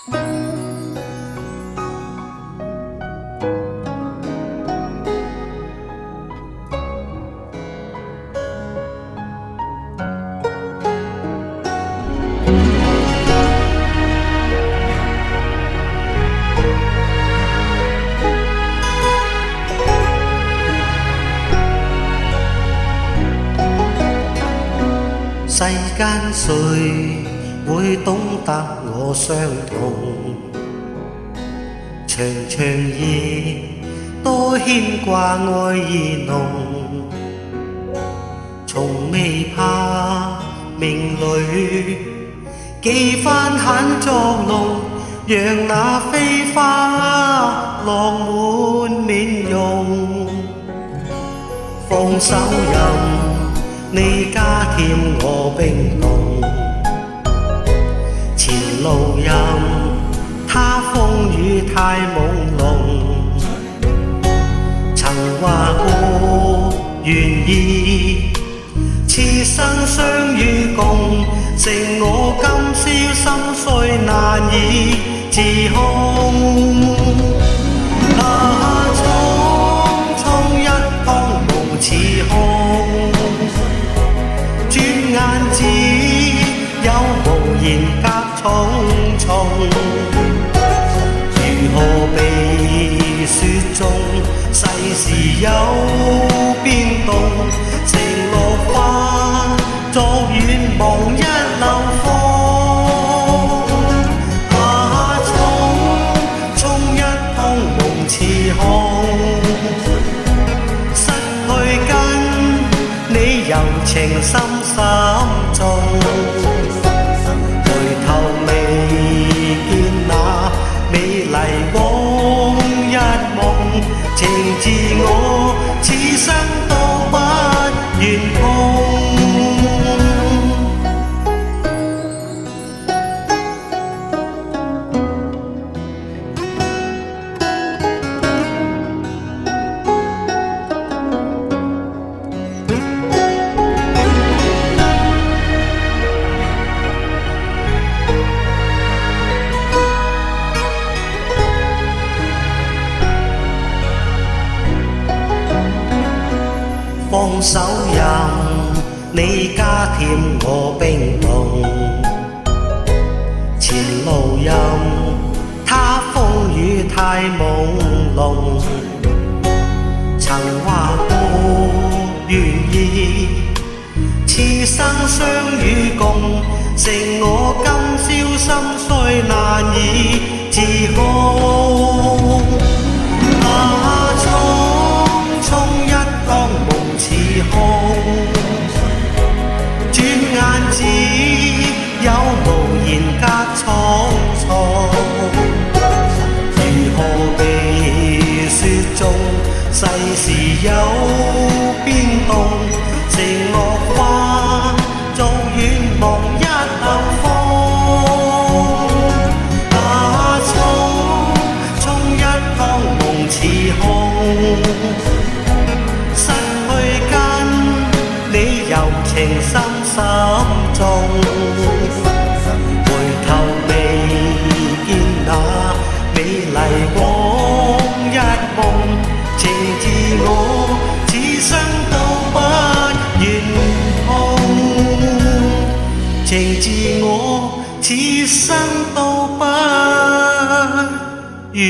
世間誰會懂得我傷痛？長長夜多牽掛愛意濃，從未怕命裏幾番狠作弄，讓那飛花落滿面容。放手任你加添我冰凍，前路任他風雨太朦朧。曾話過願意此生相與共，剩我今宵心碎難以自控。匆匆一趟無似空，轉眼只有無言隔重重。如何避雪中世事有變動？承諾化作遠望一縷風。匆一趟夢似空，失去跟你柔情深深中。回頭未見那美麗往日夢，情自我此生都不願碰。放手任你加添我冰凍，前路任他風雨太朦朧。曾話過願意此生相與共，剩我今宵心碎難以自控。匆一趟夢似空，轉眼只有無言隔重重。如何避雪中世事有變動？承諾化作遠望一縷風。匆一趟夢似空，柔情深深中。回頭未見那美麗往日夢，情自我此生都不願碰。情自我此生都不願